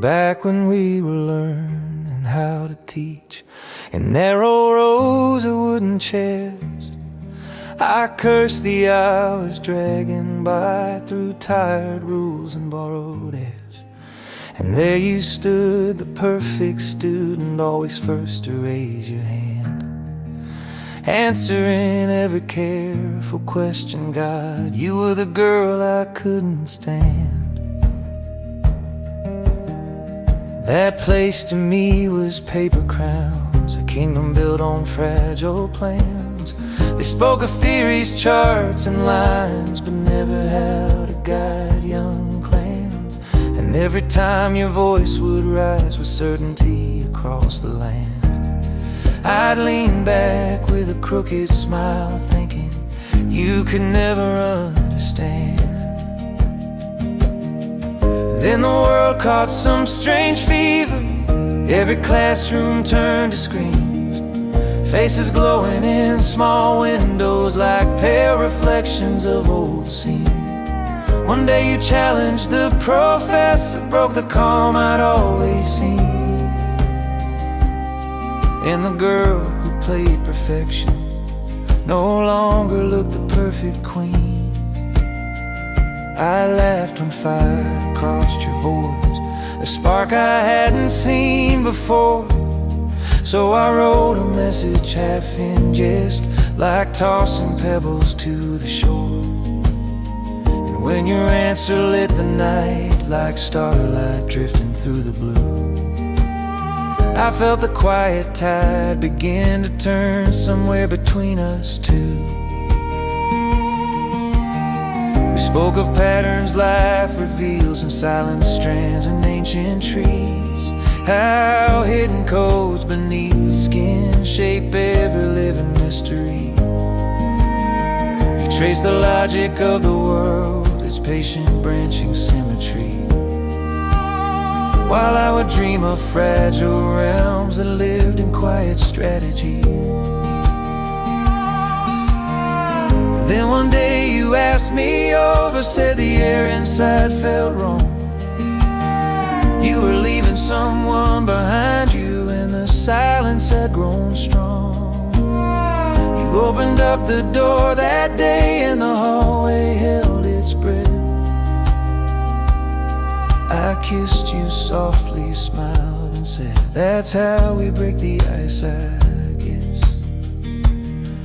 back when we were learning how to teach in narrow rows of wooden chairs. I cursed the hours dragging by through tired rules and borrowed airs. And there you stood, the perfect student, always first to raise your hand, answering every careful question. God, you were the girl I couldn't stand. That place to me was paper crowns, a kingdom built on fragile plans. They spoke of theories, charts, and lines, but never how to guide young clans. And every time your voice would rise with certainty across the land, I'd lean back with a crooked smile, thinking you could never understand. Then the world caught some strange fever. Every classroom turned to screens, faces glowing in small windows like pale reflections of old scenes. One day you challenged the professor, broke the calm I'd always seen. And the girl who played perfection no longer looked the perfect queen. I laughed when fire crossed your voice, a spark I hadn't seen before. So I wrote a message half in jest, like tossing pebbles to the shore. And when your answer lit the night like starlight drifting through the blue, I felt the quiet tide begin to turn somewhere between us two. We spoke of patterns life reveals in silent strands and ancient trees, how hidden codes beneath the skin shape every living mystery. You trace the logic of the world, its patient branching symmetry, while I would dream of fragile realms that lived in quiet strategy. Then one day you asked me over, said the air inside felt wrong. You were leaving someone behind you, and the silence had grown strong. You opened up the door that day, and the hallway held its breath. I kissed you softly, smiled, and said, that's how we break the ice, I guess.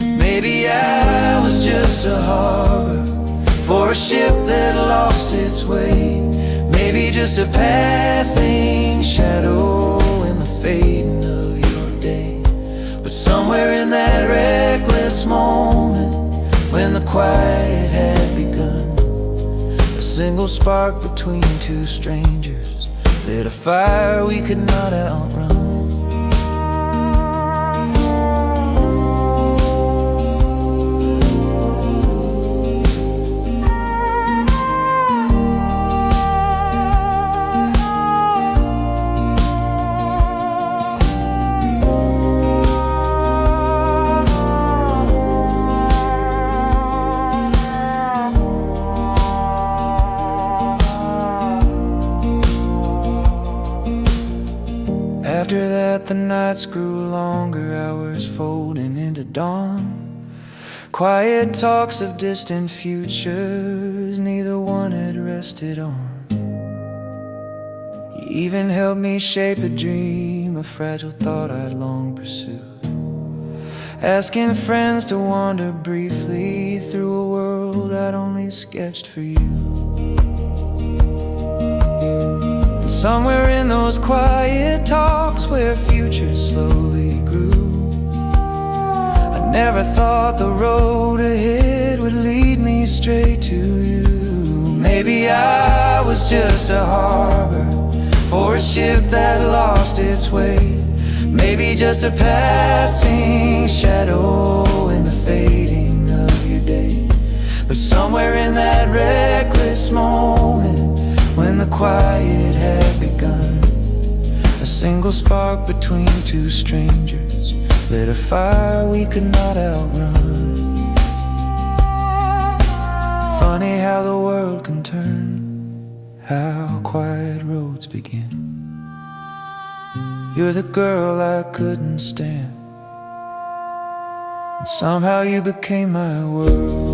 Maybe I was just a harbor for a ship that lost its way. Maybe just a passing shadow in the fading of your day. But somewhere in that reckless moment, when the quiet had begun, a single spark between two strangers lit a fire we could not outrun. After that the nights grew longer, hours folding into dawn. Quiet talks of distant futures neither one had rested on. You even helped me shape a dream, a fragile thought I'd long pursued, asking friends to wander briefly through a world I'd only sketched for you. Somewhere in those quiet talks where futures slowly grew, I never thought the road ahead would lead me straight to you. Maybe I was just a harbor for a ship that lost its way. Maybe just a passing shadow in the fading of your day. But somewhere in that reckless moment, when the quiet had begun, a single spark between two strangers lit a fire we could not outrun. Funny how the world can turn, how quiet roads begin. You're the girl I couldn't stand, and somehow you became my world.